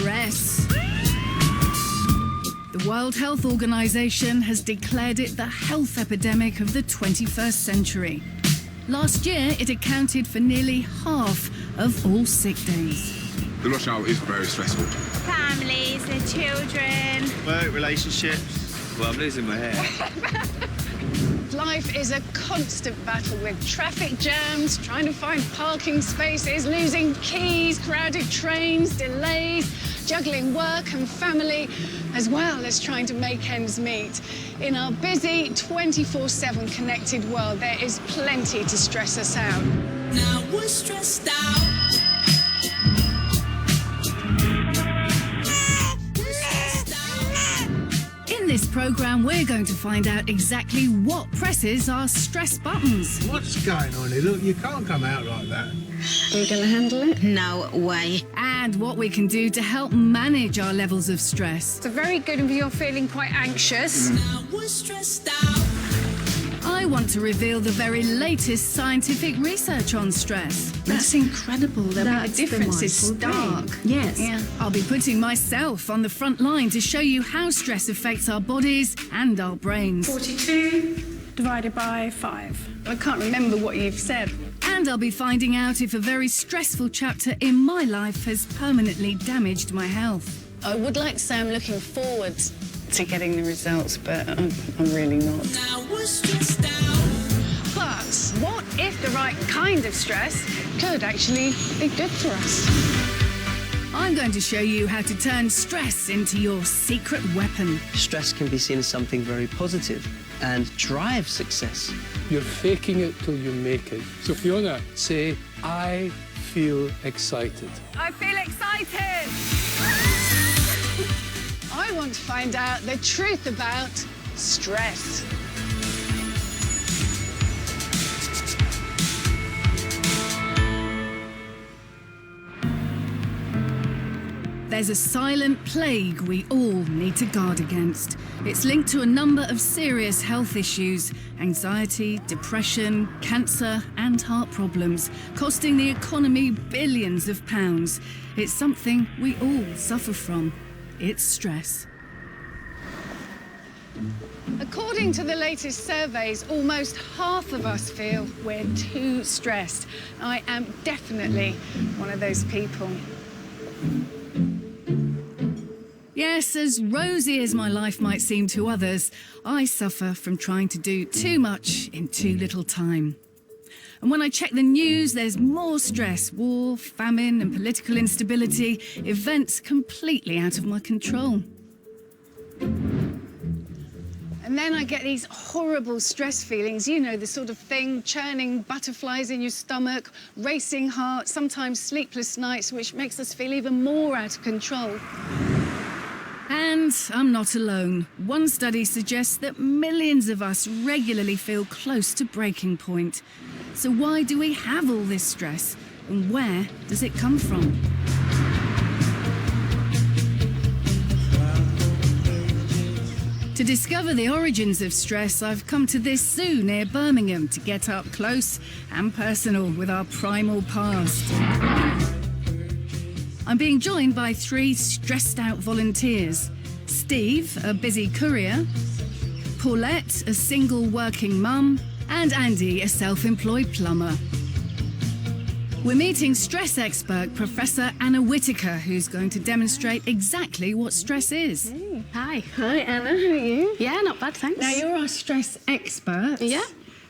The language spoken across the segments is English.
stress. The World Health Organization has declared it the health epidemic of the 21st century. Last year, it accounted for nearly half of all sick days. The rush hour is very stressful. Families, their children. Work, relationships. Well, I'm losing my hair. Life is a constant battle with traffic jams, trying to find parking spaces, losing keys, crowded trains, delays, juggling work and family, as well as trying to make ends meet. In our busy, 24/7 connected world, there is plenty to stress us out. Now we're stressed out. In this programme, we're going to find out exactly what presses our stress buttons. What's going on here? Look, you can't come out like that. Are you going to handle it? No way. And what we can do to help manage our levels of stress. So very good if you're feeling quite anxious. Now we're stressed out. I want to reveal the very latest scientific research on stress. That's incredible. The difference is stark. Yes. Yeah. I'll be putting myself on the front line to show you how stress affects our bodies and our brains. 42 divided by 5. I can't remember what you've said. And I'll be finding out if a very stressful chapter in my life has permanently damaged my health. I would like to say I'm looking forward to getting the results, but I'm really not. Now we're stressed out. But what if the right kind of stress could actually be good for us? I'm going to show you how to turn stress into your secret weapon. Stress can be seen as something very positive and drive success. You're faking it till you make it. So Fiona, say, I feel excited. I feel excited! I want to find out the truth about stress. There's a silent plague we all need to guard against. It's linked to a number of serious health issues: anxiety, depression, cancer, and heart problems, costing the economy billions of pounds. It's something we all suffer from. It's stress. According to the latest surveys, almost half of us feel we're too stressed. I am definitely one of those people. Yes, as rosy as my life might seem to others, I suffer from trying to do too much in too little time. And when I check the news, there's more stress: war, famine and political instability, events completely out of my control. And then I get these horrible stress feelings, you know, the sort of thing, churning butterflies in your stomach, racing heart, sometimes sleepless nights, which makes us feel even more out of control. And I'm not alone. One study suggests that millions of us regularly feel close to breaking point. So why do we have all this stress? And where does it come from? To discover the origins of stress, I've come to this zoo near Birmingham to get up close and personal with our primal past. I'm being joined by 3 stressed-out volunteers. Steve, a busy courier, Paulette, a single working mum, and Andy, a self-employed plumber. We're meeting stress expert Professor Anna Whitaker, who's going to demonstrate exactly what stress is. Hey. Hi. Hi, Anna. How are you? Yeah, not bad, thanks. Now, you're our stress expert. Yeah.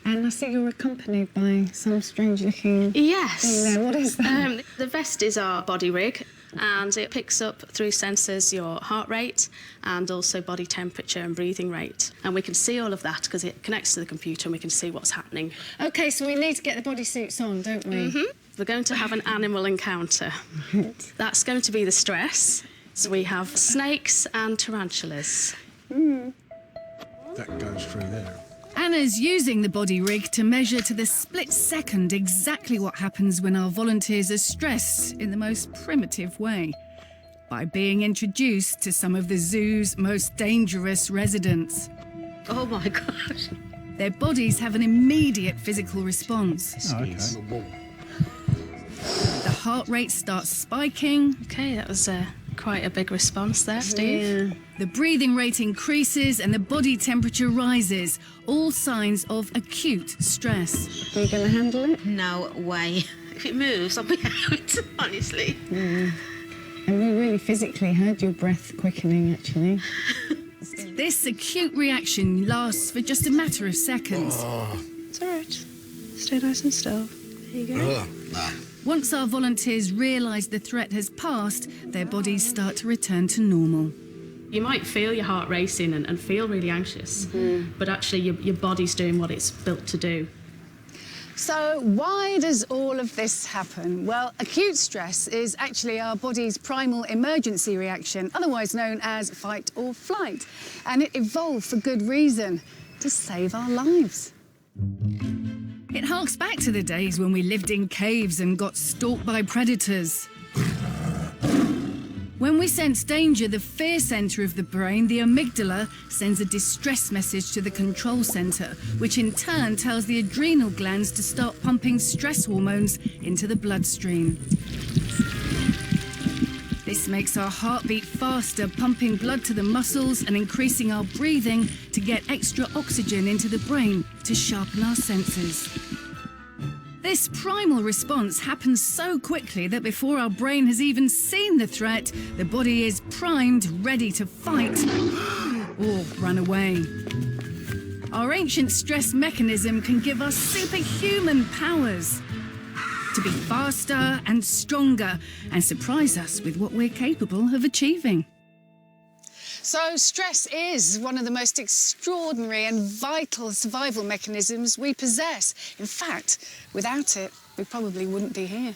And I see you're accompanied by some strange-looking Yes. thing there. What is that? The vest is our body rig, and it picks up through sensors your heart rate and also body temperature and breathing rate. And we can see all of that because it connects to the computer and we can see what's happening. OK, so we need to get the bodysuits on, don't we? We're going to have an animal encounter. That's going to be the stress. So we have snakes and tarantulas. That goes through there. Anna's using the body rig to measure to the split second exactly what happens when our volunteers are stressed in the most primitive way, by being introduced to some of the zoo's most dangerous residents. Oh my gosh. Their bodies have an immediate physical response. Oh, okay. The heart rate starts spiking, Okay, that was Quite a big response there, Steve. Yeah. The breathing rate increases and the body temperature rises, all signs of acute stress. Are you going to handle it? No way. If it moves, I'll be out, honestly. And we really physically heard your breath quickening, actually. This acute reaction lasts for just a matter of seconds. It's all right. Stay nice and still. There you go. Once our volunteers realise the threat has passed, their bodies start to return to normal. You might feel your heart racing and feel really anxious, but actually your body's doing what it's built to do. So why does all of this happen? Well, acute stress is actually our body's primal emergency reaction, otherwise known as fight or flight. And it evolved for good reason, to save our lives. It harks back to the days when we lived in caves and got stalked by predators. When we sense danger, the fear centre of the brain, the amygdala, sends a distress message to the control centre, which in turn tells the adrenal glands to start pumping stress hormones into the bloodstream. This makes our heartbeat faster, pumping blood to the muscles and increasing our breathing to get extra oxygen into the brain to sharpen our senses. This primal response happens so quickly that before our brain has even seen the threat, the body is primed, ready to fight or run away. Our ancient stress mechanism can give us superhuman powers to be faster and stronger and surprise us with what we're capable of achieving. So stress is one of the most extraordinary and vital survival mechanisms we possess. In fact, without it, we probably wouldn't be here.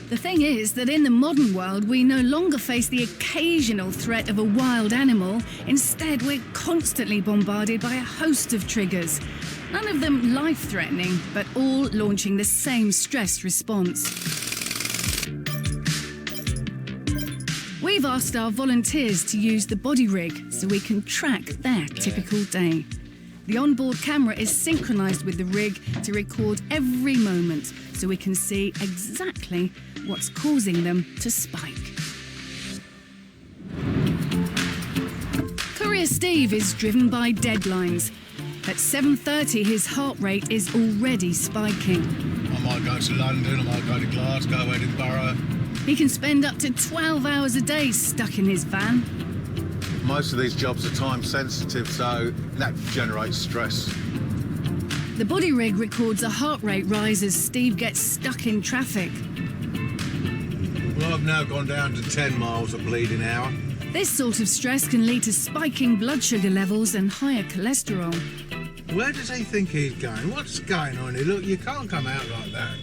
The thing is that in the modern world, we no longer face the occasional threat of a wild animal. Instead, we're constantly bombarded by a host of triggers. None of them life-threatening, but all launching the same stress response. We've asked our volunteers to use the body rig so we can track their typical day. The onboard camera is synchronised with the rig to record every moment so we can see exactly what's causing them to spike. Courier Steve is driven by deadlines. At 7:30, his heart rate is already spiking. I might go to London, I might go to Glasgow, Edinburgh. He can spend up to 12 hours a day stuck in his van. Most of these jobs are time sensitive, so that generates stress. The body rig records a heart rate rise as Steve gets stuck in traffic. Well, I've now gone down to 10 miles a bleeding hour. This sort of stress can lead to spiking blood sugar levels and higher cholesterol. Where does he think he's going? What's going on here? Look, you can't come out like that.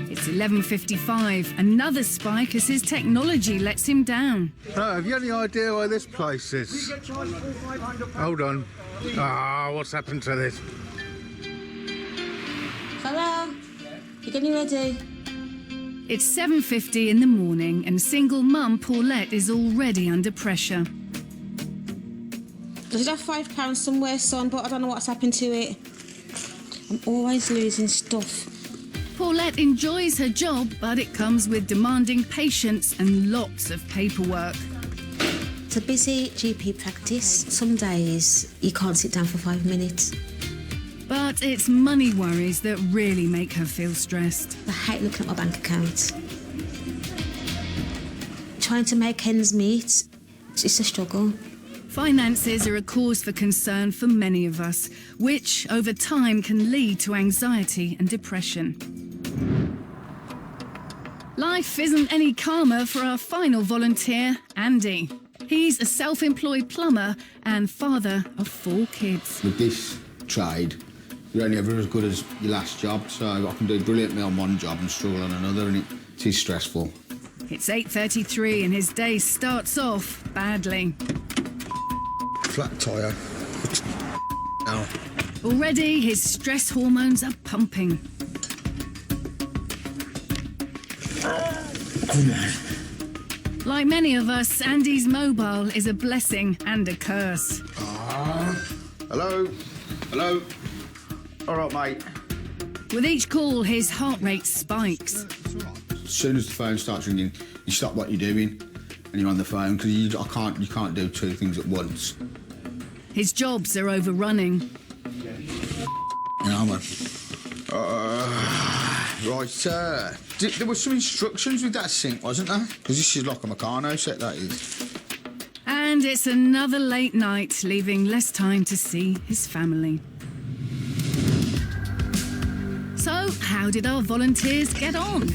It's 11:55, another spike as his technology lets him down. Oh, have you any idea where this place is? Hold on. What's happened to this? Hello? You getting ready? It's 7:50 in the morning and single mum Paulette is already under pressure. I did have £5 somewhere, son, but I don't know what's happened to it. I'm always losing stuff. Paulette enjoys her job, but it comes with demanding patience and lots of paperwork. It's a busy GP practice. Some days you can't sit down for 5 minutes. But it's money worries that really make her feel stressed. I hate looking at my bank account. Trying to make ends meet, it's a struggle. Finances are a cause for concern for many of us, which over time can lead to anxiety and depression. Life isn't any calmer for our final volunteer, Andy. He's a self-employed plumber and father of 4 kids. With this trade, you're only ever as good as your last job, so I can do brilliantly on one job and struggle on another, and it is stressful. It's 8:33 and his day starts off badly. Flat tyre. Ow. Already, his stress hormones are pumping. Like many of us, Andy's mobile is a blessing and a curse. Hello? Hello? All right, mate. With each call, his heart rate spikes. It's all right. As soon as the phone starts ringing, you stop what you're doing and you're on the phone because you can't do two things at once. His jobs are overrunning. Yeah, man. Right, there were some instructions with that sink, wasn't there? Because this is like a Meccano set, that is. And it's another late night, leaving less time to see his family. So, how did our volunteers get on?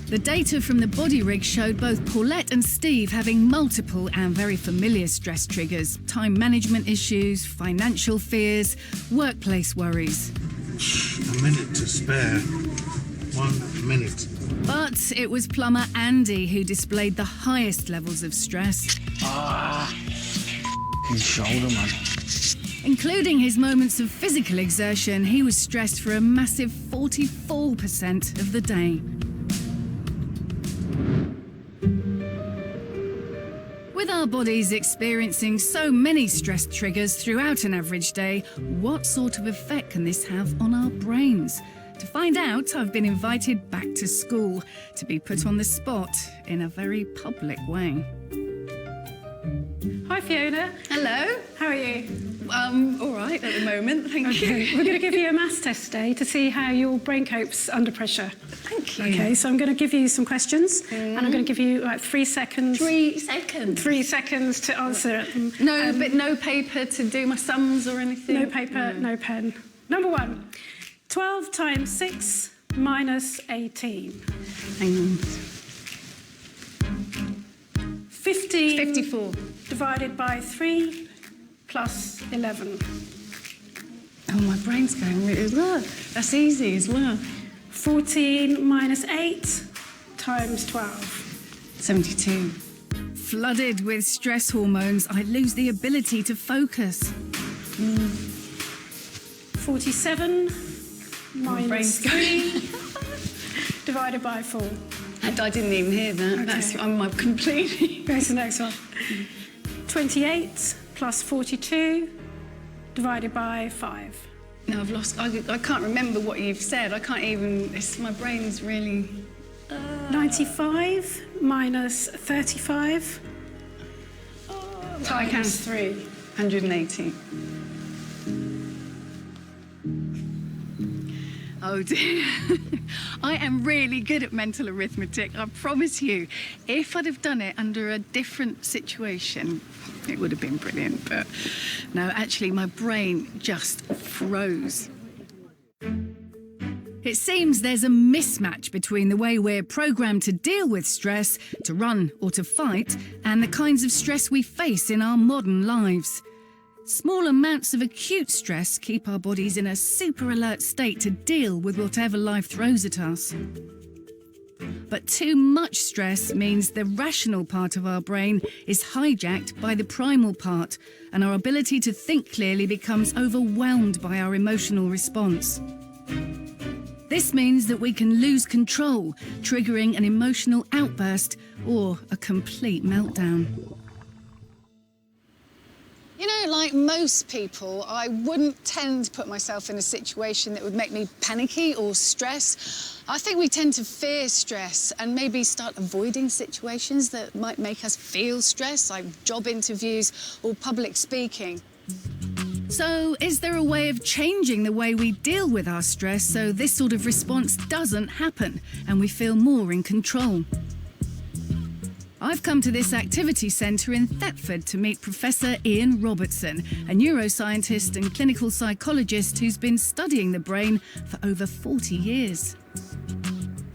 The data from the body rig showed both Paulette and Steve having multiple and very familiar stress triggers, time management issues, financial fears, workplace worries. A minute to spare. 1 minute. But it was plumber Andy who displayed the highest levels of stress. His shoulder, man. Including his moments of physical exertion, he was stressed for a massive 44% of the day. With our bodies experiencing so many stress triggers throughout an average day, what sort of effect can this have on our brains? To find out, I've been invited back to school to be put on the spot in a very public way. Hi Fiona. Hello. How are you? All right at the moment, thank you. We're going to give you a maths test today to see how your brain copes under pressure. Thank you. Okay, so I'm going to give you some questions and I'm going to give you like 3 seconds. 3 seconds? 3 seconds to answer it. But no paper to do my sums or anything? No paper, no pen. Number 1, 12 times 6 minus 18. Hang on. 15 54. divided by 3 plus 11. Oh, my brain's going really well. That's easy as well. 14 minus 8 times 12. 72. Flooded with stress hormones, I lose the ability to focus. 47 minus 3 divided by 4. I didn't even hear that. Okay. I'm completely... Go to the next one. 28 plus 42 divided by 5. No, I've lost... I can't remember what you've said. I can't even... my brain's really... 95 minus 35. I count 3. 180. Oh dear. I am really good at mental arithmetic, I promise you. If I'd have done it under a different situation, it would have been brilliant. But no, actually, my brain just froze. It seems there's a mismatch between the way we're programmed to deal with stress, to run or to fight, and the kinds of stress we face in our modern lives. Small amounts of acute stress keep our bodies in a super alert state to deal with whatever life throws at us. But too much stress means the rational part of our brain is hijacked by the primal part, and our ability to think clearly becomes overwhelmed by our emotional response. This means that we can lose control, triggering an emotional outburst or a complete meltdown. You know, like most people, I wouldn't tend to put myself in a situation that would make me panicky or stress. I think we tend to fear stress and maybe start avoiding situations that might make us feel stress, like job interviews or public speaking. So, is there a way of changing the way we deal with our stress so this sort of response doesn't happen and we feel more in control? I've come to this activity centre in Thetford to meet Professor Ian Robertson, a neuroscientist and clinical psychologist who's been studying the brain for over 40 years.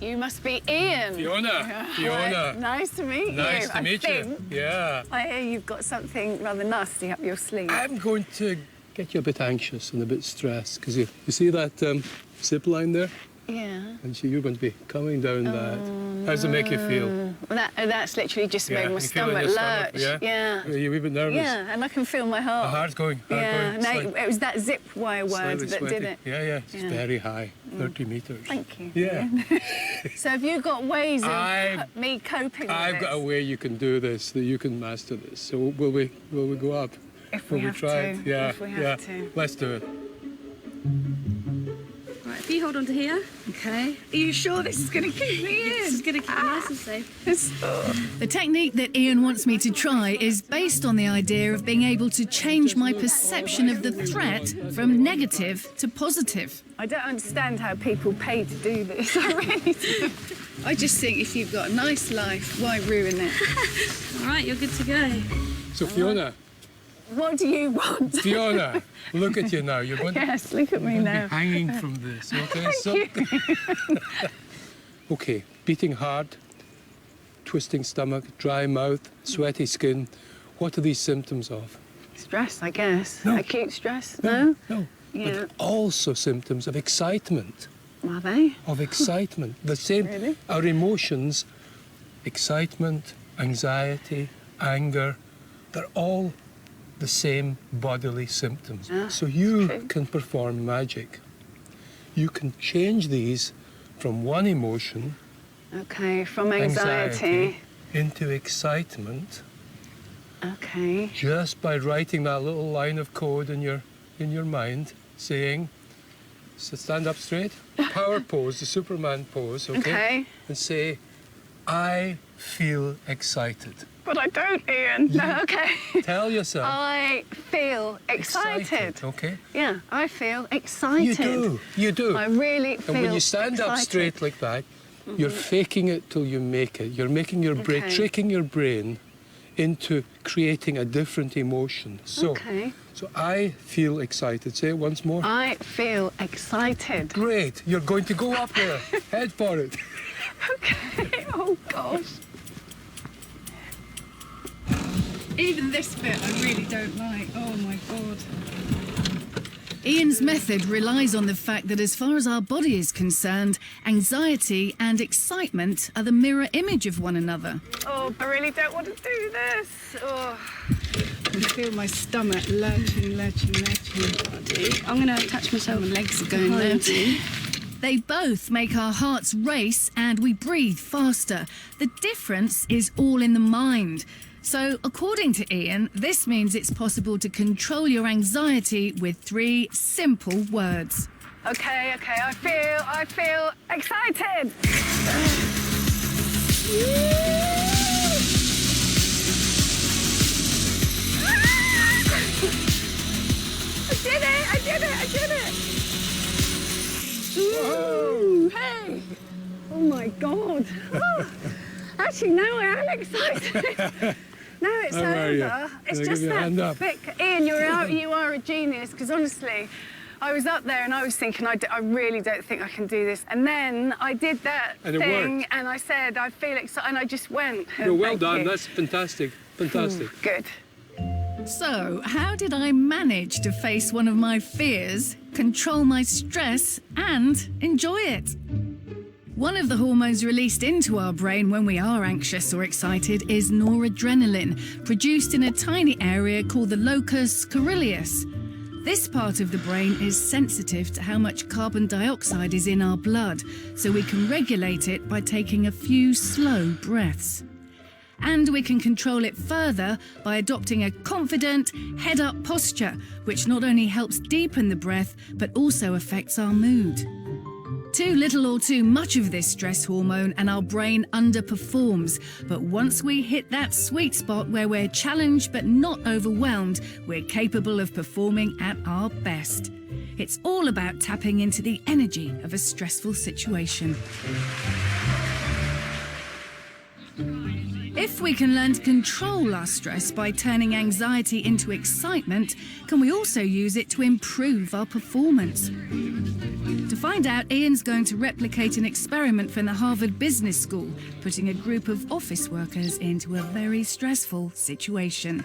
You must be Ian. Fiona. Fiona. Nice to meet you. Nice to meet you. Yeah. I hear you've got something rather nasty up your sleeve. I'm going to get you a bit anxious and a bit stressed because you see that zip line there? Yeah. And you're going to be coming down that. How does it make you feel? Well, that's literally just made my stomach lurch. Yeah. Are you a bit nervous? Yeah, and I can feel my heart. The heart's going. It was that zip wire word that sweaty. did it. Yeah. It's very high, 30 metres. Thank you. Yeah. So have you got ways of me coping with I've got a way you can do this, that you can master this. So will we go up? If we have try to. it? Yeah. If we have to. Let's do it. Right, If you hold on to here. Okay. Are you sure this is going to keep me in? This is going to keep you nice and safe. The technique that Ian wants me to try is based on the idea of being able to change my perception of the threat from negative to positive. I don't understand how people pay to do this. I really do. I just think if you've got a nice life, why ruin it? All right, you're good to go. So, Fiona. What do you want? Fiona, look at you now. You're going Yes, look at me to now. be hanging from this, okay? Thank you. Okay, beating heart, twisting stomach, dry mouth, sweaty skin. What are these symptoms of? Stress, I guess. No. Acute stress? No? No. Yeah. But also symptoms of excitement. Are they? Of excitement. The same, Really? our emotions, excitement, anxiety, anger, they're all the same bodily symptoms. Ah, so you true. can perform magic. You can change these from one emotion, Okay, from anxiety. into excitement, Okay. just by writing that little line of code in your mind, saying, so stand up straight, power pose, the Superman pose, Okay. and say, I feel excited. But I don't, Ian. No, okay. Tell yourself. I feel excited. Okay? Yeah, I feel excited. You do. I really feel And when you stand up excited. straight like that, you're faking it till you make it. You're making your brain, Okay. tricking your brain into creating a different emotion. So, Okay. so I feel excited. Say it once more. I feel excited. Great. You're going to go up there. Head for it. Okay. Oh, gosh. Even this bit I really don't like. Oh, my God. Ian's method relies on the fact that as far as our body is concerned, anxiety and excitement are the mirror image of one another. Oh, I really don't want to do this. Oh. I can feel my stomach lurching. I'm going to attach myself. My legs are going behind limp. you. They both make our hearts race and we breathe faster. The difference is all in the mind. So, according to Ian, this means it's possible to control your anxiety with 3 simple words. Okay, I feel excited. I did it. Ooh, hey. Oh my God. Oh, actually, now I am excited. No, it's How are you? over. It's Can I just give you a hand that up? thick. Ian, you are a genius, because honestly, I was up there and I was thinking, I really don't think I can do this. And then I did that And it thing, worked. and I said, I feel excited, and I just went. You're well Thank done. you. That's fantastic. Fantastic. Good. So, how did I manage to face one of my fears, control my stress, and enjoy it? One of the hormones released into our brain when we are anxious or excited is noradrenaline, produced in a tiny area called the locus coeruleus. This part of the brain is sensitive to how much carbon dioxide is in our blood, so we can regulate it by taking a few slow breaths. And we can control it further by adopting a confident, head-up posture, which not only helps deepen the breath, but also affects our mood. Too little or too much of this stress hormone and our brain underperforms. But once we hit that sweet spot where we're challenged but not overwhelmed, we're capable of performing at our best. It's all about tapping into the energy of a stressful situation. If we can learn to control our stress by turning anxiety into excitement, can we also use it to improve our performance? To find out, Ian's going to replicate an experiment from the Harvard Business School, putting a group of office workers into a very stressful situation.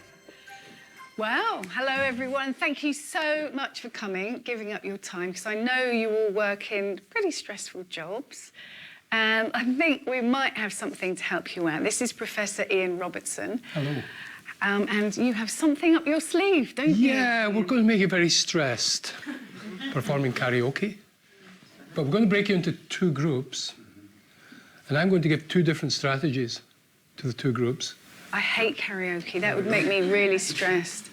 Well, hello everyone. Thank you so much for coming, giving up your time, because I know you all work in pretty stressful jobs. And I think we might have something to help you out. This is Professor Ian Robertson. Hello. And you have something up your sleeve, don't you? Yeah, we're going to make you very stressed performing karaoke. But we're going to break you into 2 groups. And I'm going to give 2 different strategies to the 2 groups. I hate karaoke. That would make me really stressed.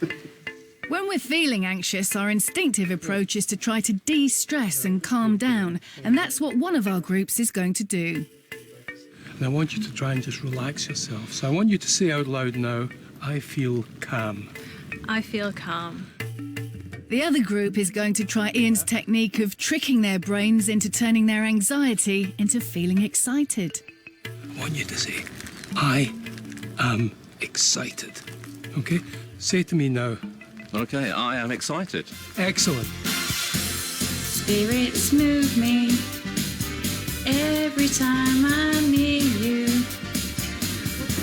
When we're feeling anxious, our instinctive approach is to try to de-stress and calm down, and that's what one of our groups is going to do. And I want you to try and just relax yourself. So I want you to say out loud now, I feel calm. I feel calm. The other group is going to try Ian's technique of tricking their brains into turning their anxiety into feeling excited. I want you to say, I am excited. Okay? Say to me now. Okay, I am excited. Excellent. Spirits move me every time I'm near you.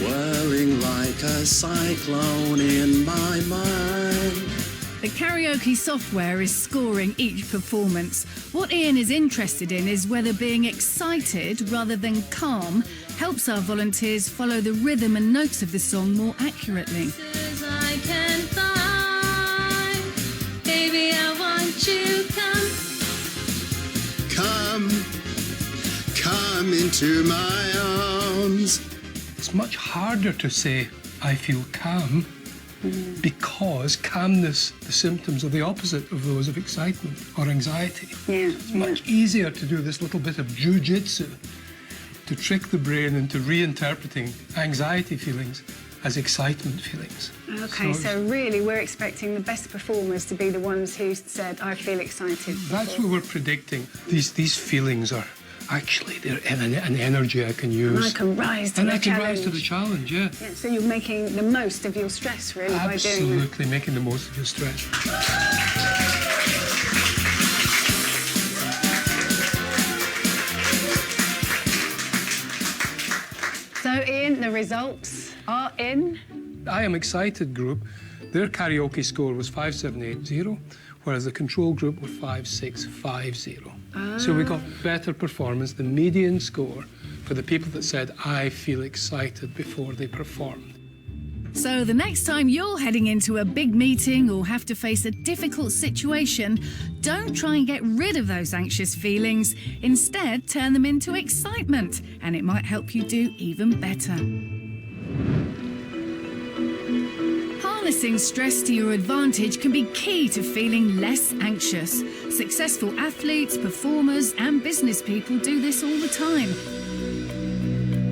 Whirling like a cyclone in my mind. The karaoke software is scoring each performance. What Ian is interested in is whether being excited rather than calm helps our volunteers follow the rhythm and notes of the song more accurately. I can find, baby, I want you Come into my arms. It's much harder to say, I feel calm, because calmness, the symptoms are the opposite of those of excitement or anxiety. It's much easier to do this little bit of jiu-jitsu to trick the brain into reinterpreting anxiety feelings as excitement feelings. OK, so really we're expecting the best performers to be the ones who said, I feel excited. That's what we're predicting. These feelings are actually, they're an energy I can use. And I can rise to the challenge. And I can rise to the challenge, yeah. So you're making the most of your stress, really, by doing that. Absolutely, making the most of your stress. So, Ian, the results are in. I Am Excited group, their karaoke score was 5780, whereas the control group were 5650. So we got better performance. The median score for the people that said, I feel excited before they performed. So the next time you're heading into a big meeting or have to face a difficult situation, don't try and get rid of those anxious feelings. Instead, turn them into excitement, and it might help you do even better. Harnessing stress to your advantage can be key to feeling less anxious. Successful athletes, performers, and business people do this all the time.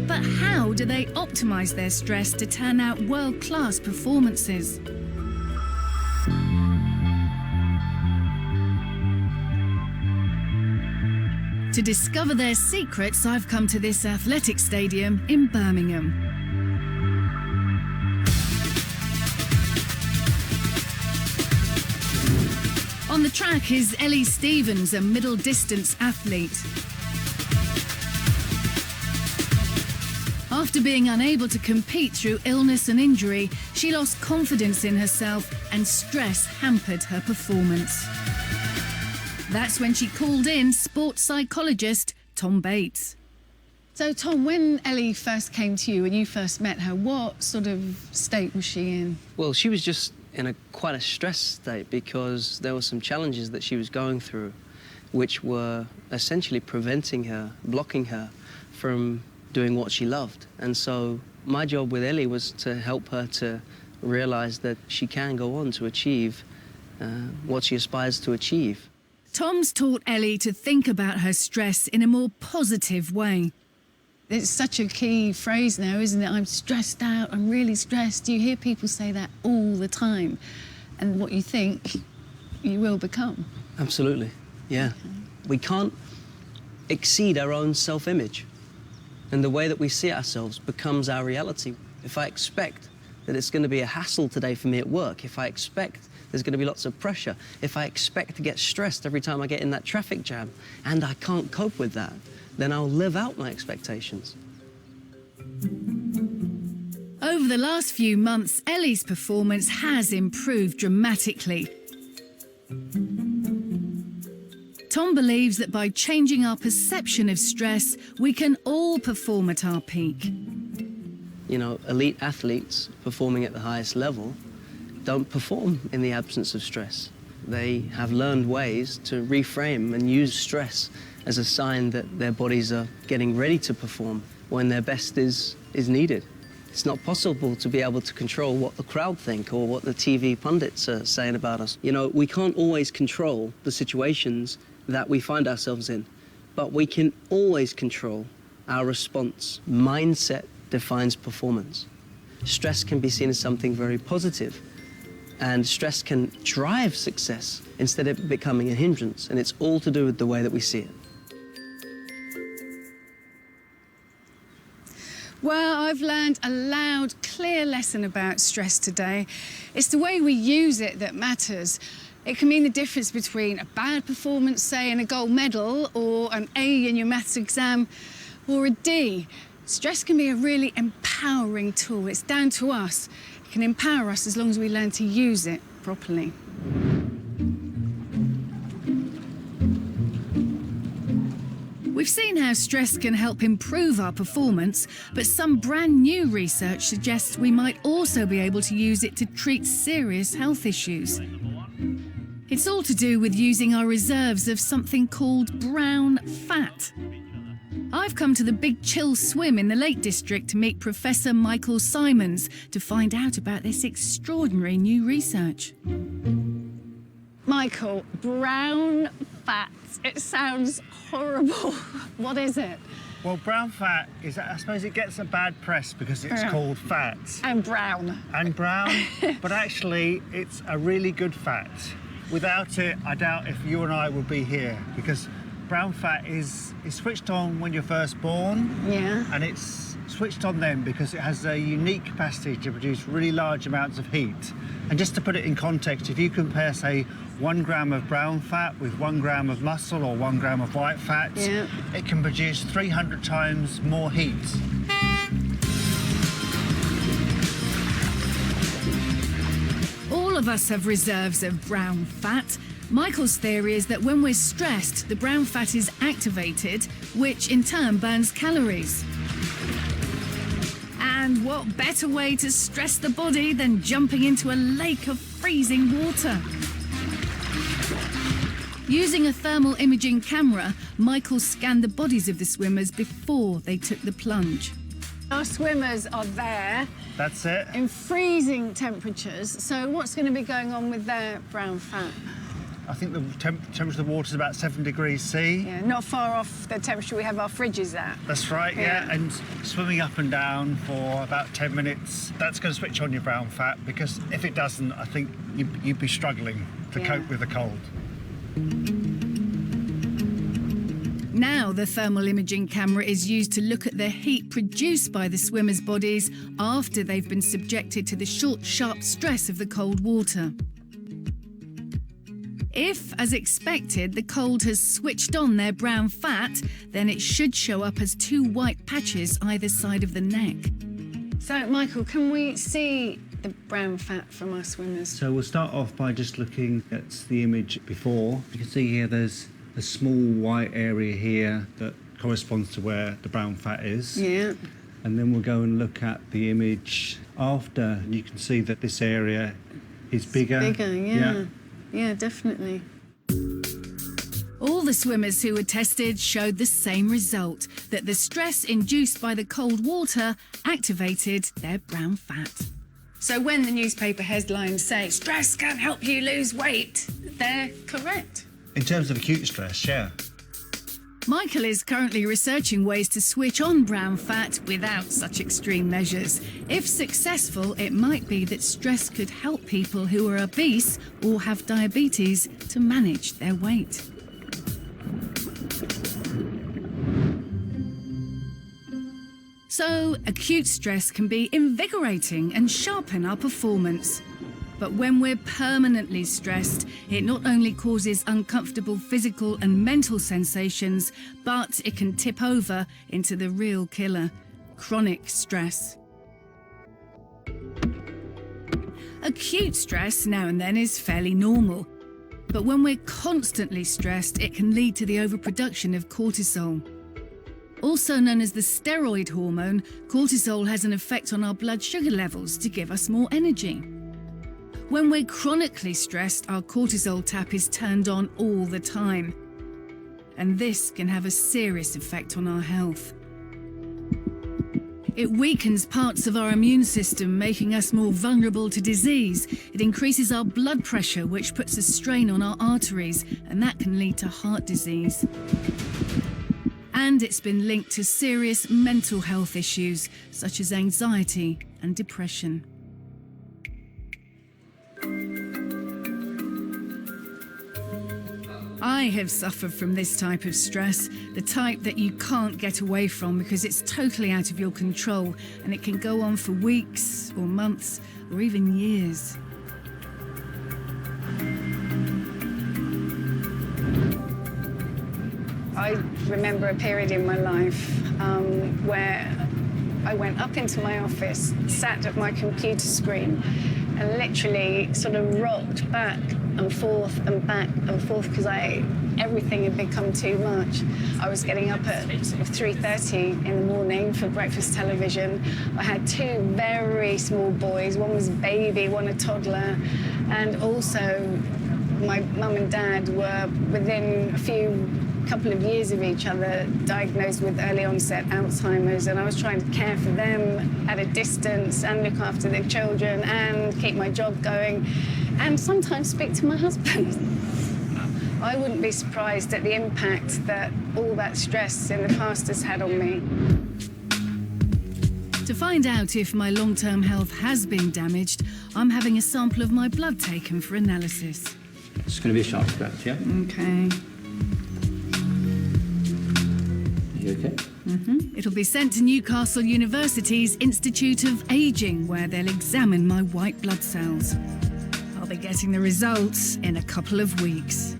But how do they optimise their stress to turn out world-class performances? To discover their secrets, I've come to this athletic stadium in Birmingham. On the track is Ellie Stevens, a middle-distance athlete. After being unable to compete through illness and injury, she lost confidence in herself and stress hampered her performance. That's when she called in sports psychologist Tom Bates. So, Tom, when Ellie first came to you and you first met her, what sort of state was she in? Well, she was just in quite a stressed state because there were some challenges that she was going through which were essentially preventing her, blocking her from doing what she loved. And so my job with Ellie was to help her to realise that she can go on to achieve what she aspires to achieve. Tom's taught Ellie to think about her stress in a more positive way. It's such a key phrase now, isn't it? I'm stressed out, I'm really stressed. You hear people say that all the time. And what you think, you will become. Absolutely, yeah. Okay. We can't exceed our own self-image. And the way that we see ourselves becomes our reality. If I expect that it's going to be a hassle today for me at work, if I expect there's going to be lots of pressure, if I expect to get stressed every time I get in that traffic jam, and I can't cope with that, then I'll live out my expectations. Over the last few months, Ellie's performance has improved dramatically. Tom believes that by changing our perception of stress, we can all perform at our peak. You know, elite athletes performing at the highest level don't perform in the absence of stress. They have learned ways to reframe and use stress as a sign that their bodies are getting ready to perform when their best is needed. It's not possible to be able to control what the crowd think or what the TV pundits are saying about us. You know, we can't always control the situations that we find ourselves in, but we can always control our response. Mindset defines performance. Stress can be seen as something very positive, and stress can drive success instead of becoming a hindrance, and it's all to do with the way that we see it. Well, I've learned a loud, clear lesson about stress today. It's the way we use it that matters. It can mean the difference between a bad performance, say, and a gold medal, or an A in your maths exam, or a D. Stress can be a really empowering tool. It's down to us. It can empower us as long as we learn to use it properly. We've seen how stress can help improve our performance, but some brand new research suggests we might also be able to use it to treat serious health issues. It's all to do with using our reserves of something called brown fat. I've come to the Big Chill Swim in the Lake District to meet Professor Michael Simons to find out about this extraordinary new research. Michael, brown fat. It sounds horrible. What is it? Well, brown fat is, I suppose it gets a bad press because it's called fat. And brown. And brown, but actually it's a really good fat. Without it, I doubt if you and I would be here, because brown fat is switched on when you're first born. Yeah. And it's switched on then because it has a unique capacity to produce really large amounts of heat. And just to put it in context, if you compare, say, 1 gram of brown fat with 1 gram of muscle or 1 gram of white fat, it can produce 300 times more heat. All of us have reserves of brown fat. Michael's theory is that when we're stressed, the brown fat is activated, which in turn burns calories. And what better way to stress the body than jumping into a lake of freezing water? Using a thermal imaging camera, Michael scanned the bodies of the swimmers before they took the plunge. Our swimmers are there. That's it. In freezing temperatures. So what's going to be going on with their brown fat? I think the temperature of the water is about 7 degrees C. Yeah, not far off the temperature we have our fridges at. That's right, yeah. And swimming up and down for about 10 minutes, that's going to switch on your brown fat, because if it doesn't, I think you'd be struggling to cope with the cold. Now the thermal imaging camera is used to look at the heat produced by the swimmers' bodies after they've been subjected to the short, sharp stress of the cold water. If, as expected, the cold has switched on their brown fat, then it should show up as 2 white patches either side of the neck. So, Michael, can we see the brown fat from our swimmers? So we'll start off by just looking at the image before. You can see here there's a small white area here that corresponds to where the brown fat is. Yeah. And then we'll go and look at the image after, and you can see that this area is bigger. It's bigger, yeah. Yeah, definitely. All the swimmers who were tested showed the same result, that the stress induced by the cold water activated their brown fat. So when the newspaper headlines say, stress can help you lose weight, they're correct. In terms of acute stress, yeah. Michael is currently researching ways to switch on brown fat without such extreme measures. If successful, it might be that stress could help people who are obese or have diabetes to manage their weight. So, acute stress can be invigorating and sharpen our performance. But when we're permanently stressed, it not only causes uncomfortable physical and mental sensations, but it can tip over into the real killer, chronic stress. Acute stress now and then is fairly normal. But when we're constantly stressed, it can lead to the overproduction of cortisol. Also known as the steroid hormone, cortisol has an effect on our blood sugar levels to give us more energy. When we're chronically stressed, our cortisol tap is turned on all the time. And this can have a serious effect on our health. It weakens parts of our immune system, making us more vulnerable to disease. It increases our blood pressure, which puts a strain on our arteries, and that can lead to heart disease. And it's been linked to serious mental health issues, such as anxiety and depression. I have suffered from this type of stress, the type that you can't get away from because it's totally out of your control, and it can go on for weeks or months or even years. I remember a period in my life where I went up into my office, sat at my computer screen, and literally sort of rocked back and forth because everything had become too much. I was getting up at sort of 3:30 in the morning for breakfast television. I had two very small boys. One was a baby, one a toddler, and also my mum and dad were within couple of years of each other diagnosed with early onset Alzheimer's, and I was trying to care for them at a distance and look after their children and keep my job going and sometimes speak to my husband. I wouldn't be surprised at the impact that all that stress in the past has had on me. To find out if my long-term health has been damaged, I'm having a sample of my blood taken for analysis. It's going to be a sharp scratch, yeah? Okay. You okay? It'll be sent to Newcastle University's Institute of Aging, where they'll examine my white blood cells. I'll be getting the results in a couple of weeks.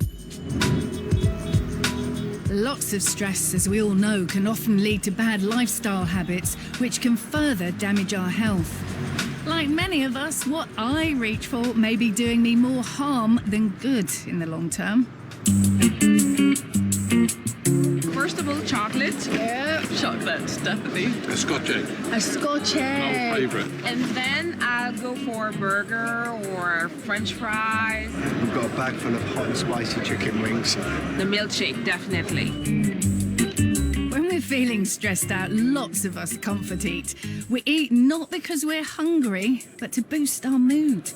Lots of stress, as we all know, can often lead to bad lifestyle habits, which can further damage our health. Like many of us, what I reach for may be doing me more harm than good in the long term. First of all, chocolate. Yeah. Chocolate, definitely. A Scotch egg. A Scotch egg. My favourite. And then I'll go for a burger or French fries. We've got a bag full of hot and spicy chicken wings. The milkshake, definitely. When we're feeling stressed out, lots of us comfort eat. We eat not because we're hungry, but to boost our mood.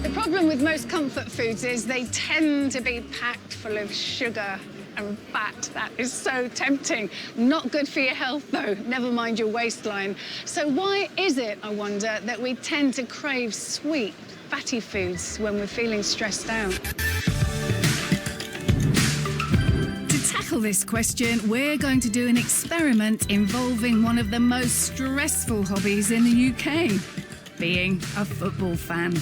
The problem with most comfort foods is they tend to be packed full of sugar and fat. That is so tempting. Not good for your health, though, never mind your waistline. So why is it, I wonder, that we tend to crave sweet, fatty foods when we're feeling stressed out? To tackle this question, we're going to do an experiment involving one of the most stressful hobbies in the UK, being a football fan.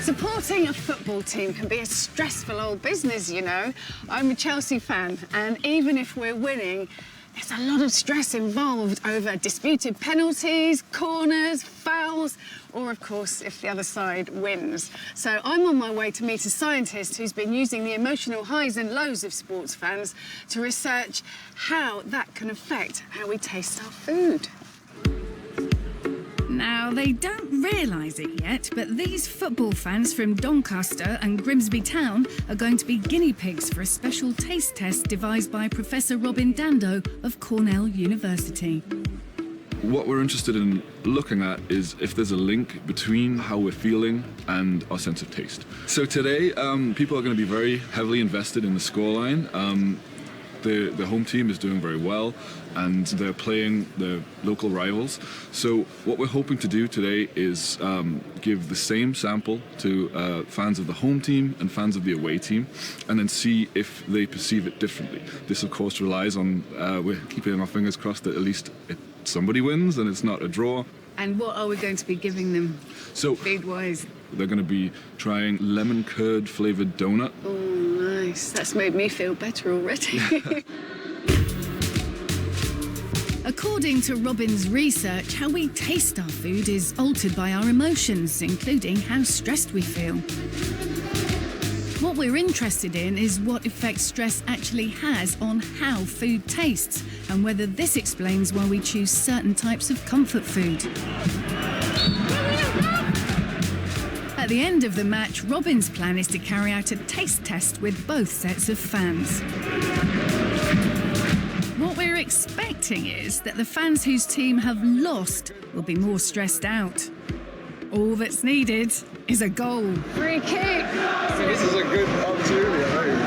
Supporting a football team can be a stressful old business, you know. I'm a Chelsea fan, and even if we're winning, there's a lot of stress involved over disputed penalties, corners, fouls, or, of course, if the other side wins. So I'm on my way to meet a scientist who's been using the emotional highs and lows of sports fans to research how that can affect how we taste our food. Now, they don't realise it yet, but these football fans from Doncaster and Grimsby Town are going to be guinea pigs for a special taste test devised by Professor Robin Dando of Cornell University. What we're interested in looking at is if there's a link between how we're feeling and our sense of taste. So today, people are going to be very heavily invested in the scoreline. The home team is doing very well, and they're playing the local rivals. So what we're hoping to do today is give the same sample to fans of the home team and fans of the away team, and then see if they perceive it differently. This, of course, relies on we're keeping our fingers crossed that at least somebody wins and it's not a draw. And what are we going to be giving them, so food-wise? They're going to be trying lemon curd flavoured donut. Oh, nice. That's made me feel better already. According to Robin's research, how we taste our food is altered by our emotions, including how stressed we feel. What we're interested in is what effect stress actually has on how food tastes, and whether this explains why we choose certain types of comfort food. At the end of the match, Robin's plan is to carry out a taste test with both sets of fans. What we're expecting is that the fans whose team have lost will be more stressed out. All that's needed is a goal. Free kick. So this is a good opportunity, I think.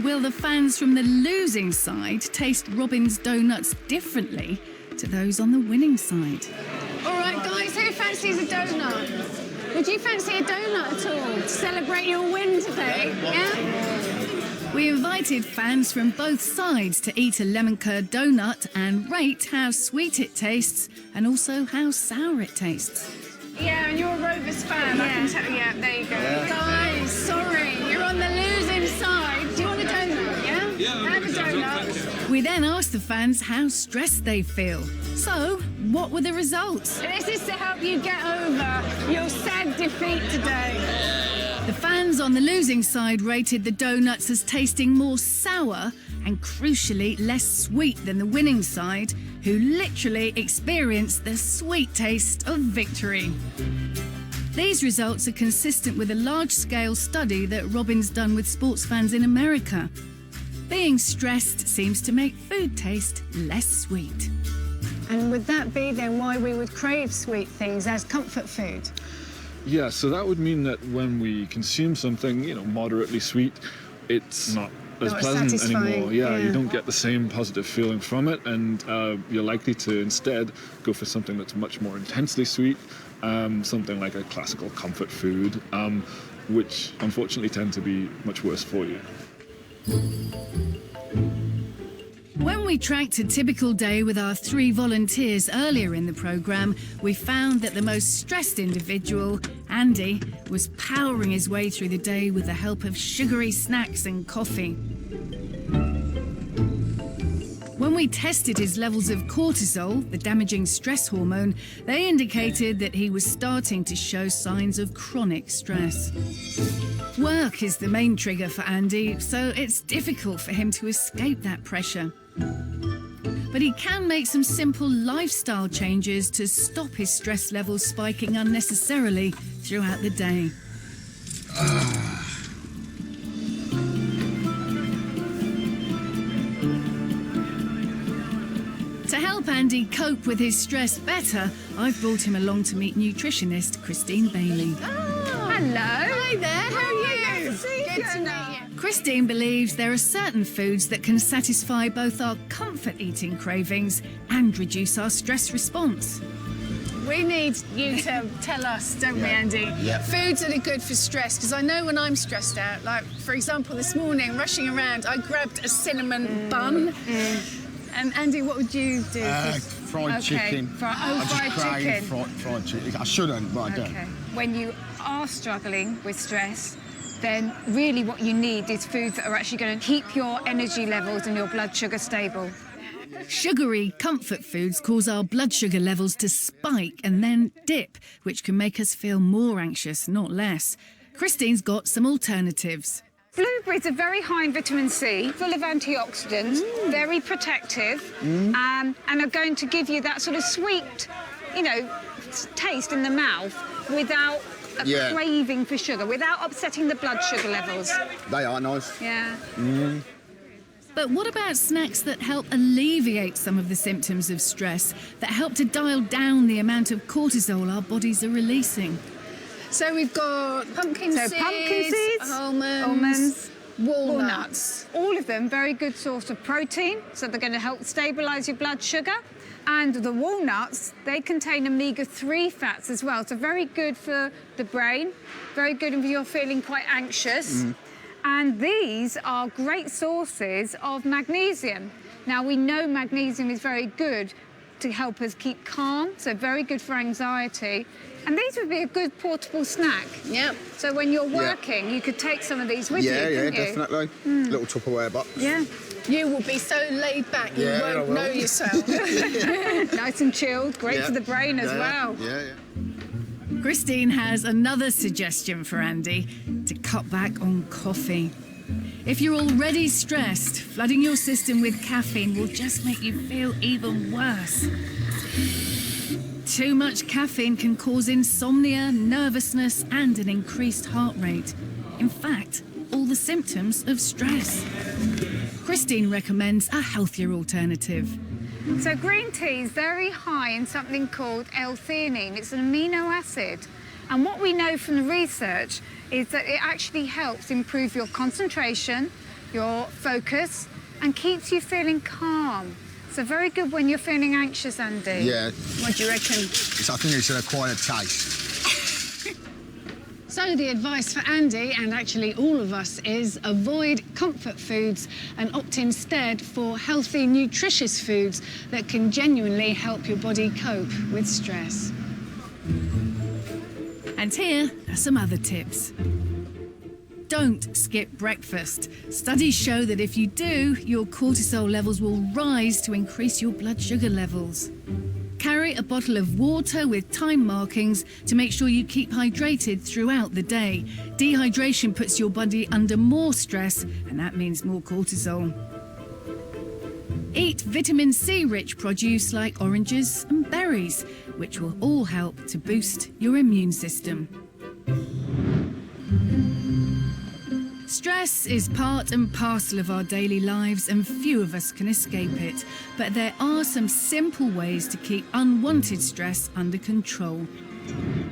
Will the fans from the losing side taste Robin's donuts differently to those on the winning side? All right, guys, who fancies a donut? Would you fancy a donut at all to celebrate your win today? Yeah? We invited fans from both sides to eat a lemon curd donut and rate how sweet it tastes and also how sour it tastes. Yeah, and you're a Rovers fan, I can tell. Yeah, there you go. Yeah. Guys, sorry, you're on the losing side. Do you want a donut, yeah? Yeah, have a donut. We then asked the fans how stressed they feel. So, what were the results? This is to help you get over your sad defeat today. The fans on the losing side rated the donuts as tasting more sour and, crucially, less sweet than the winning side, who literally experienced the sweet taste of victory. These results are consistent with a large-scale study that Robin's done with sports fans in America. Being stressed seems to make food taste less sweet. And would that be then why we would crave sweet things as comfort food? Yeah, so that would mean that when we consume something, moderately sweet, it's not as pleasant anymore. Yeah, you don't get the same positive feeling from it, and you're likely to instead go for something that's much more intensely sweet, something like a classical comfort food, which unfortunately tend to be much worse for you. When we tracked a typical day with our 3 volunteers earlier in the programme, we found that the most stressed individual, Andy, was powering his way through the day with the help of sugary snacks and coffee. When we tested his levels of cortisol, the damaging stress hormone, they indicated that he was starting to show signs of chronic stress. Work is the main trigger for Andy, so it's difficult for him to escape that pressure. But he can make some simple lifestyle changes to stop his stress levels spiking unnecessarily throughout the day. To help Andy cope with his stress better, I've brought him along to meet nutritionist Christine Bailey. Oh, hello. Hi there, how are you? Good to meet you. Christine believes there are certain foods that can satisfy both our comfort eating cravings and reduce our stress response. We need you to tell us, don't we, Andy? Yeah. Foods that are good for stress, because I know when I'm stressed out, like, for example, this morning, rushing around, I grabbed a cinnamon bun. And Andy, what would you do? Fried chicken. Fried chicken. Fried chicken. I shouldn't, but I do. When you are struggling with stress, then really what you need is foods that are actually going to keep your energy levels and your blood sugar stable. Sugary comfort foods cause our blood sugar levels to spike and then dip, which can make us feel more anxious, not less. Christine's got some alternatives. Blueberries are very high in vitamin C, full of antioxidants, very protective, and are going to give you that sort of sweet, taste in the mouth without a craving for sugar, without upsetting the blood sugar levels. They are nice. Yeah. But what about snacks that help alleviate some of the symptoms of stress, that help to dial down the amount of cortisol our bodies are releasing? So we've got pumpkin seeds, almonds, walnuts. All of them very good source of protein, so they're going to help stabilise your blood sugar. And the walnuts, they contain omega-3 fats as well, so very good for the brain, very good if you're feeling quite anxious. And these are great sources of magnesium. Now, we know magnesium is very good to help us keep calm, so very good for anxiety. And these would be a good portable snack. Yep. So when you're working, you could take some of these with you, couldn't you? Definitely. Little Tupperware box. Yeah. You will be so laid back, you won't know yourself. Nice and chilled, great for the brain as well. Yeah. Christine has another suggestion for Andy: to cut back on coffee. If you're already stressed, flooding your system with caffeine will just make you feel even worse. Too much caffeine can cause insomnia, nervousness, and an increased heart rate. In fact, all the symptoms of stress. Christine recommends a healthier alternative. So green tea is very high in something called L-theanine. It's an amino acid. And what we know from the research is that it actually helps improve your concentration, your focus, and keeps you feeling calm. So very good when you're feeling anxious, Andy. Yeah. What do you reckon? I think it's an acquired taste. So the advice for Andy, and actually all of us, is avoid comfort foods and opt instead for healthy, nutritious foods that can genuinely help your body cope with stress. And here are some other tips. Don't skip breakfast. Studies show that if you do, your cortisol levels will rise to increase your blood sugar levels. Carry a bottle of water with time markings to make sure you keep hydrated throughout the day. Dehydration puts your body under more stress, and that means more cortisol. Eat vitamin C-rich produce like oranges and berries, which will all help to boost your immune system. Stress is part and parcel of our daily lives, and few of us can escape it. But there are some simple ways to keep unwanted stress under control.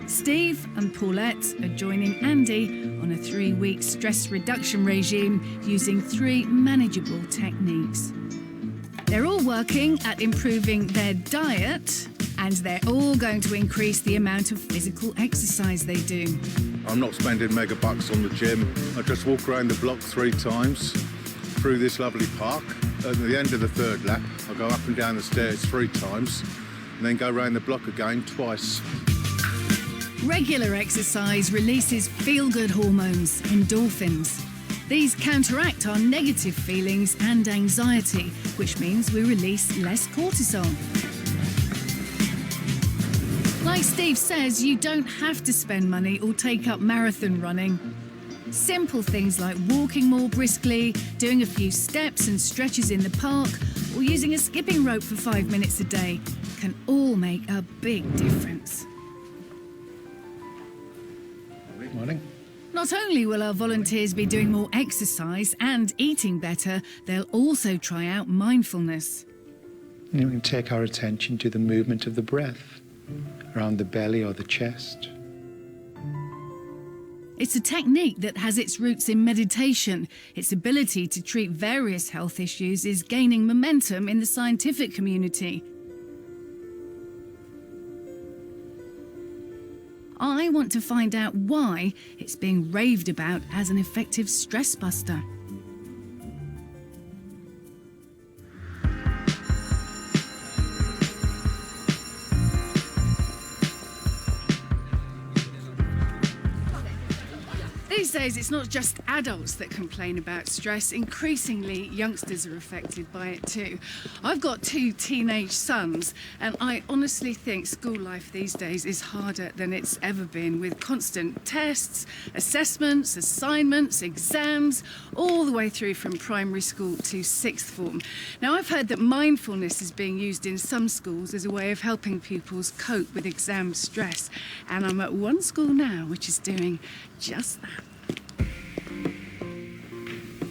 Steve and Paulette are joining Andy on a 3-week stress reduction regime using 3 manageable techniques. They're all working at improving their diet, and they're all going to increase the amount of physical exercise they do. I'm not spending mega bucks on the gym. I just walk around the block 3 times through this lovely park. At the end of the 3rd lap, I go up and down the stairs 3 times and then go around the block again twice. Regular exercise releases feel-good hormones, endorphins. These counteract our negative feelings and anxiety, which means we release less cortisol. Like Steve says, you don't have to spend money or take up marathon running. Simple things like walking more briskly, doing a few steps and stretches in the park, or using a skipping rope for 5 minutes a day can all make a big difference. Morning. Not only will our volunteers be doing more exercise and eating better, they'll also try out mindfulness. We can take our attention to the movement of the breath around the belly or the chest. It's a technique that has its roots in meditation. Its ability to treat various health issues is gaining momentum in the scientific community. I want to find out why it's being raved about as an effective stress buster. These days, it's not just adults that complain about stress. Increasingly, youngsters are affected by it too. I've got 2 teenage sons, and I honestly think school life these days is harder than it's ever been, with constant tests, assessments, assignments, exams, all the way through from primary school to 6th form. Now, I've heard that mindfulness is being used in some schools as a way of helping pupils cope with exam stress, and I'm at one school now which is doing just that.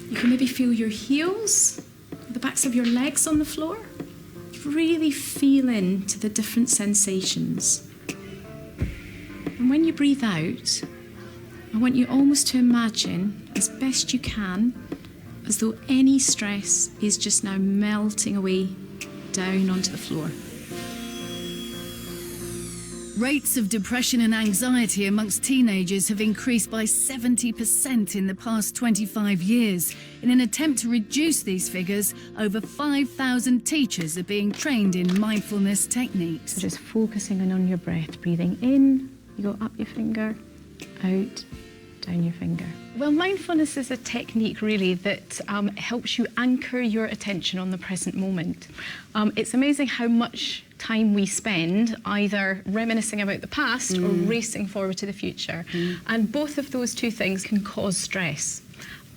You can maybe feel your heels, the backs of your legs on the floor. Really feel into the different sensations. And when you breathe out, I want you almost to imagine, as best you can, as though any stress is just now melting away down onto the floor. Rates of depression and anxiety amongst teenagers have increased by 70% in the past 25 years. In an attempt to reduce these figures, over 5,000 teachers are being trained in mindfulness techniques. So just focusing on your breath, breathing in, you go up your finger, out, down your finger. Well, mindfulness is a technique really that helps you anchor your attention on the present moment. It's amazing how much time we spend either reminiscing about the past or racing forward to the future. And both of those two things can cause stress.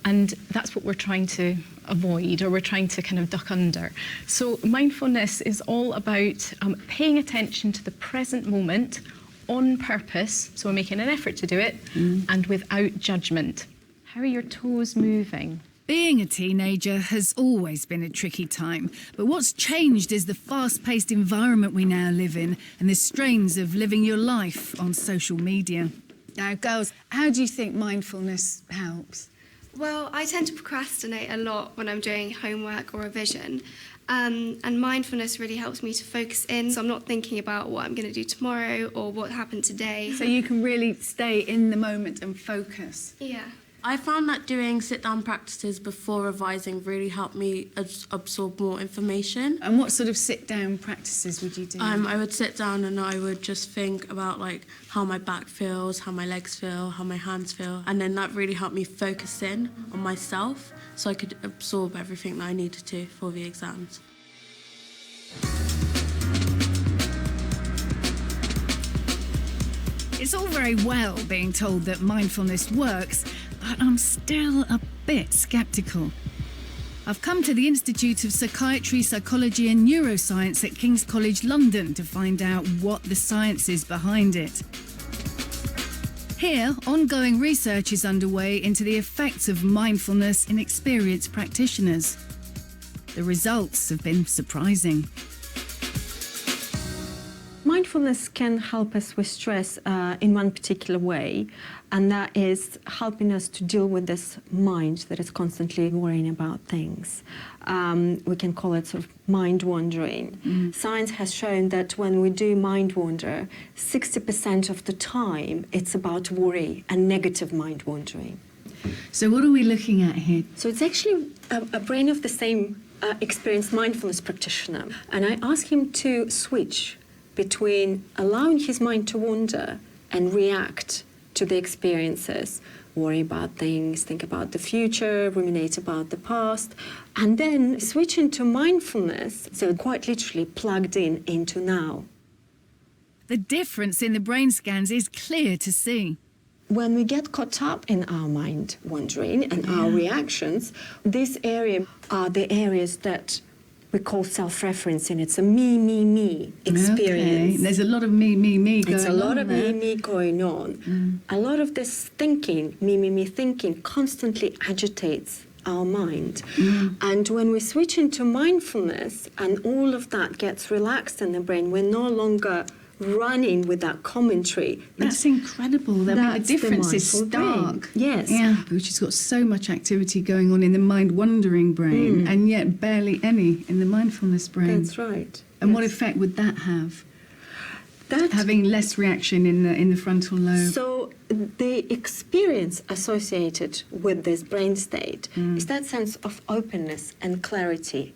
And that's what we're trying to avoid, or we're trying to kind of duck under. So mindfulness is all about paying attention to the present moment on purpose, so we're making an effort to do it, and without judgment. How are your toes moving? Being a teenager has always been a tricky time, but what's changed is the fast-paced environment we now live in and the strains of living your life on social media. Now, girls, how do you think mindfulness helps? Well, I tend to procrastinate a lot when I'm doing homework or revision, and mindfulness really helps me to focus in, so I'm not thinking about what I'm going to do tomorrow or what happened today. So you can really stay in the moment and focus? Yeah. I found that doing sit-down practices before revising really helped me absorb more information. And what sort of sit-down practices would you do? I would sit down and I would just think about like how my back feels, how my legs feel, how my hands feel, and then that really helped me focus in on myself so I could absorb everything that I needed to for the exams. It's all very well being told that mindfulness works, but I'm still a bit sceptical. I've come to the Institute of Psychiatry, Psychology and Neuroscience at King's College London to find out what the science is behind it. Here, ongoing research is underway into the effects of mindfulness in experienced practitioners. The results have been surprising. Mindfulness can help us with stress in one particular way, and that is helping us to deal with this mind that is constantly worrying about things. We can call it sort of mind wandering. Science has shown that when we do mind wander, 60% of the time it's about worry and negative mind wandering. So what are we looking at here? So it's actually a brain of the same experienced mindfulness practitioner, and I asked him to switch between allowing his mind to wander and react to the experiences, worry about things, think about the future, ruminate about the past, and then switch into mindfulness, so quite literally plugged in into now. The difference in the brain scans is clear to see. When we get caught up in our mind wandering and our reactions, this area are the areas that we call self-referencing. It's a me experience. Okay. There's a lot of me going on. It's a lot of me going on. A lot of this thinking, me thinking, constantly agitates our mind. And when we switch into mindfulness and all of that gets relaxed in the brain, we're no longer running with that commentary. That's incredible. The difference is stark. Yes. Yeah. Which has got so much activity going on in the mind-wandering brain, and yet barely any in the mindfulness brain. That's right. And what effect would that have? Having less reaction in the frontal lobe. So the experience associated with this brain state is that sense of openness and clarity.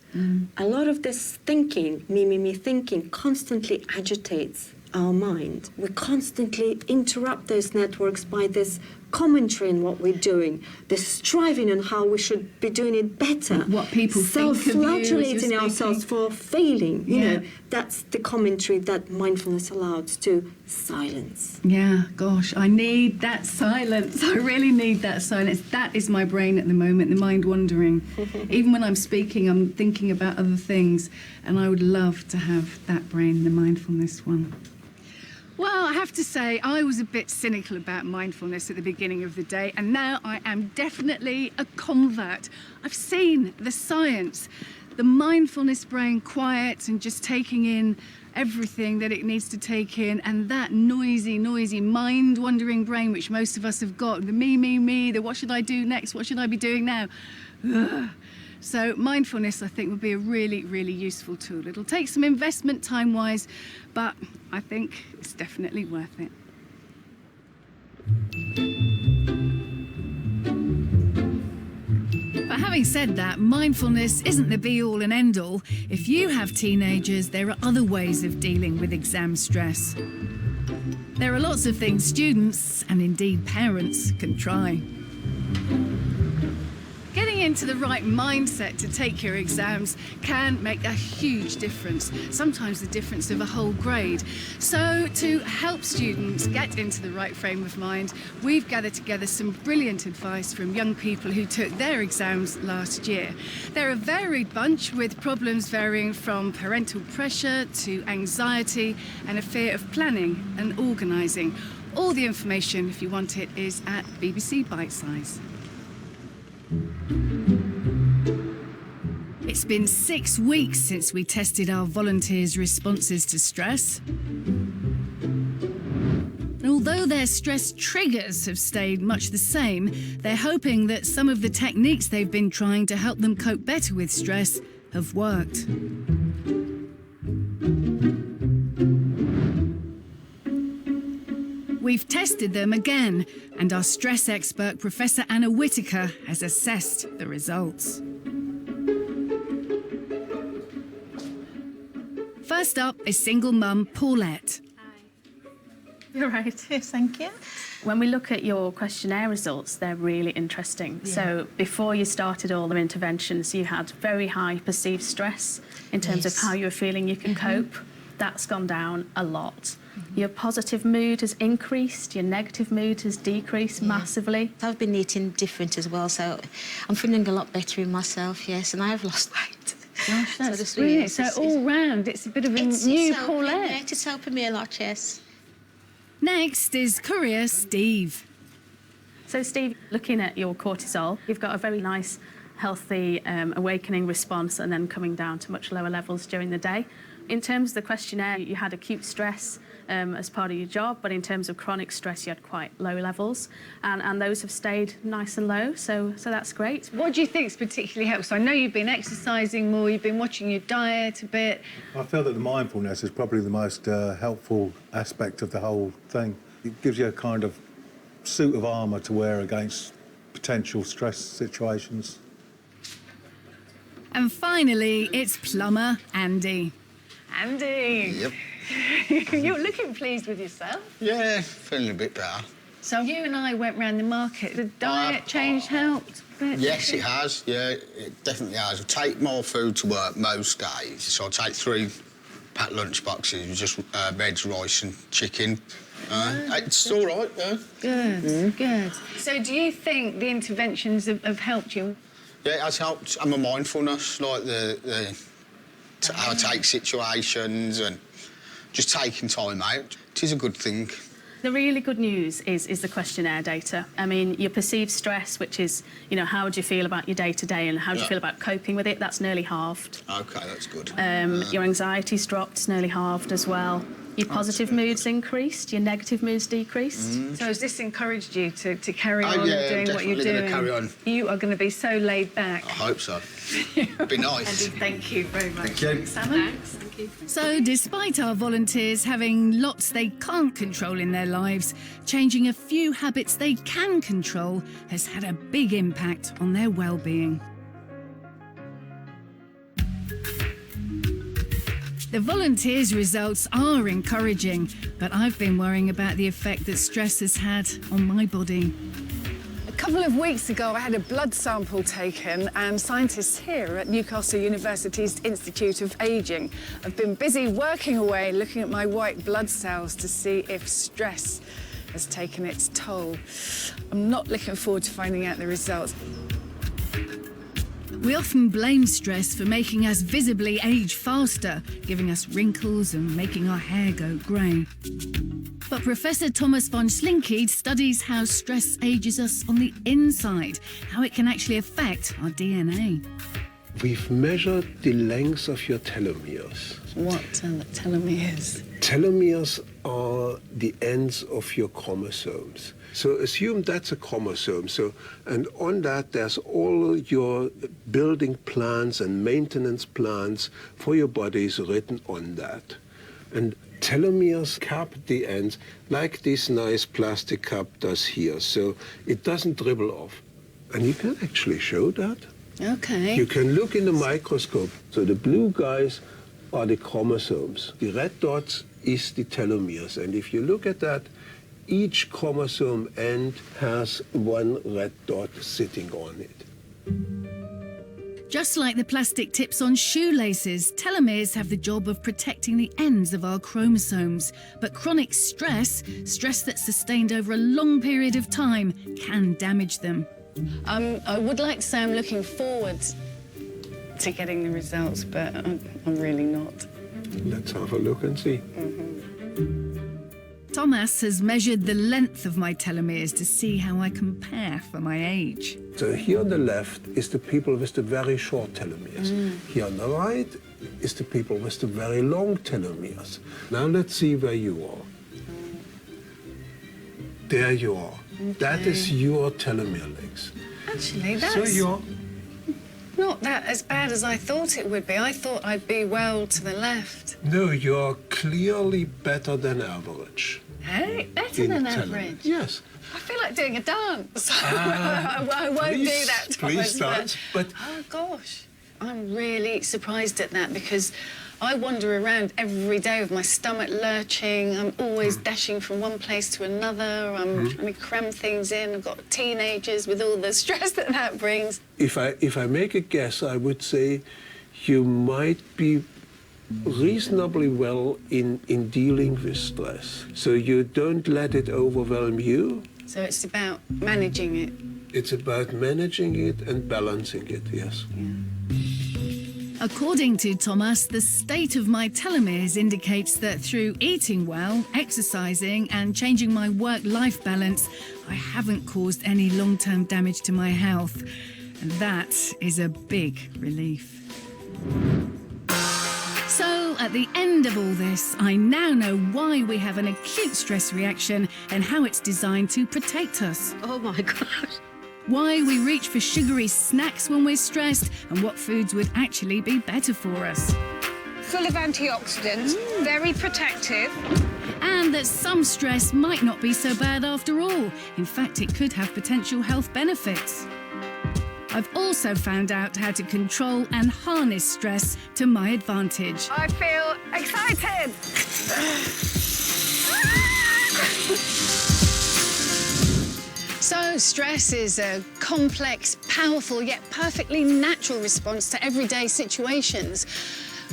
A lot of this thinking, me thinking, constantly agitates our mind. We constantly interrupt those networks by this commentary on what we're doing, this striving on how we should be doing it better. What people think of you. Self-flagellating ourselves for failing. You know, that's the commentary that mindfulness allows to silence. Yeah, gosh, I need that silence. I really need that silence. That is my brain at the moment, the mind wandering. Even when I'm speaking, I'm thinking about other things, and I would love to have that brain, the mindfulness one. Well, I have to say, I was a bit cynical about mindfulness at the beginning of the day, and now I am definitely a convert. I've seen the science, the mindfulness brain quiet and just taking in everything that it needs to take in, and that noisy, mind-wandering brain, which most of us have got, the me, the what should I do next, what should I be doing now? Ugh. So mindfulness, I think, would be a really, really useful tool. It'll take some investment time-wise, but I think it's definitely worth it. But having said that, mindfulness isn't the be-all and end-all. If you have teenagers, there are other ways of dealing with exam stress. There are lots of things students, and indeed parents, can try. Getting Getting into the right mindset to take your exams can make a huge difference, sometimes the difference of a whole grade. So to help students get into the right frame of mind, we've gathered together some brilliant advice from young people who took their exams last year. They're a varied bunch with problems varying from parental pressure to anxiety and a fear of planning and organising. All the information, if you want it, is at BBC Bitesize. It's been 6 weeks since we tested our volunteers' responses to stress. And although their stress triggers have stayed much the same, they're hoping that some of the techniques they've been trying to help them cope better with stress have worked. We've tested them again, and our stress expert, Professor Anna Whitaker, has assessed the results. First up is single mum Paulette. You're right. Yes, thank you. When we look at your questionnaire results, they're really interesting. Yeah. So before you started all the interventions, you had very high perceived stress in terms of how you were feeling you can cope. That's gone down a lot. Your positive mood has increased, your negative mood has decreased massively. I've been eating different as well, so I'm feeling a lot better in myself, yes, and I have lost weight. Gosh, that's brilliant. So all round, it's a bit of a new Paulette. It's helping me a lot, yes. Next is courier Steve. So Steve, looking at your cortisol, you've got a very nice, healthy awakening response and then coming down to much lower levels during the day. In terms of the questionnaire, you had acute stress as part of your job, but in terms of chronic stress, you had quite low levels, and those have stayed nice and low, so that's great. What do you think's particularly helped? So I know you've been exercising more, you've been watching your diet a bit. I feel that the mindfulness is probably the most helpful aspect of the whole thing. It gives you a kind of suit of armour to wear against potential stress situations. And finally, it's plumber Andy. Andy! Yep. You're looking pleased with yourself. Yeah, feeling a bit better. So you and I went round the market. The diet change helped? Yes, it has. Yeah, it definitely has. I take more food to work most days. So I take 3 packed lunch boxes with just veg, rice and chicken. It's all right, yeah. Good, good. So do you think the interventions have helped you? Yeah, it has helped. And my mindfulness, like how I take situations and just taking time out. It is a good thing. The really good news is the questionnaire data. I mean, your perceived stress, which is, you know, how do you feel about your day-to-day and how do you feel about coping with it, that's nearly halved. OK, that's good. Your anxiety's dropped, it's nearly halved as well. Your positive mood's increased, your negative mood's decreased. So has this encouraged you to carry on yeah, doing what you're doing? Carry on. You are going to be so laid back. I hope so. Be nice. Andy, thank you very much. Thank you. Salmon? Thank you. So despite our volunteers having lots they can't control in their lives, changing a few habits they can control has had a big impact on their well-being. The volunteers' results are encouraging, but I've been worrying about the effect that stress has had on my body. A couple of weeks ago, I had a blood sample taken, and scientists here at Newcastle University's Institute of Ageing have been busy working away, looking at my white blood cells to see if stress has taken its toll. I'm not looking forward to finding out the results. We often blame stress for making us visibly age faster, giving us wrinkles and making our hair go grey. But Professor Thomas von Slinke studies how stress ages us on the inside, how it can actually affect our DNA. We've measured the length of your telomeres. What telomeres? Telomeres are the ends of your chromosomes. So assume that's a chromosome. And on that, there's all your building plans and maintenance plans for your bodies written on that. And telomeres cap the ends like this nice plastic cap does here. So it doesn't dribble off. And you can actually show that. Okay. You can look in the microscope. So the blue guys are the chromosomes. The red dots is the telomeres. And if you look at that, each chromosome end has one red dot sitting on it. Just like the plastic tips on shoelaces, telomeres have the job of protecting the ends of our chromosomes. But chronic stress that's sustained over a long period of time, can damage them. I would like to say I'm looking forward to getting the results, but I'm really not. Let's have a look and see. Thomas has measured the length of my telomeres to see how I compare for my age. So here on the left is the people with the very short telomeres. Here on the right is the people with the very long telomeres. Now let's see where you are. There you are. Okay. That is your telomere length. Actually, that's So you're not that as bad as I thought it would be. I thought I'd be well to the left. No, you're clearly better than average. Hey, better than telomere. average? Yes. I feel like doing a dance. I won't do that, Thomas. Please dance, but... Oh, gosh. I'm really surprised at that because I wander around every day with my stomach lurching. I'm always dashing from one place to another. I'm trying to cram things in. I've got teenagers with all the stress that brings. If I make a guess, I would say you might be reasonably well in dealing with stress. So you don't let it overwhelm you. So it's about managing it. It's about managing it and balancing it, yes. According to Thomas, the state of my telomeres indicates that through eating well, exercising and changing my work-life balance, I haven't caused any long-term damage to my health. And that is a big relief. So, at the end of all this, I now know why we have an acute stress reaction and how it's designed to protect us. Oh my gosh. Why we reach for sugary snacks when we're stressed and what foods would actually be better for us. Full of antioxidants, very protective. And that some stress might not be so bad after all. In fact, it could have potential health benefits. I've also found out how to control and harness stress to my advantage. I feel excited. So, stress is a complex, powerful, yet perfectly natural response to everyday situations.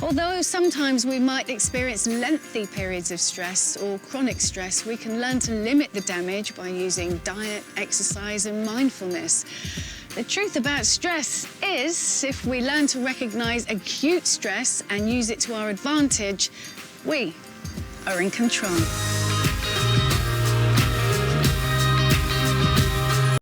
Although sometimes we might experience lengthy periods of stress or chronic stress, we can learn to limit the damage by using diet, exercise and mindfulness. The truth about stress is, if we learn to recognise acute stress and use it to our advantage, we are in control.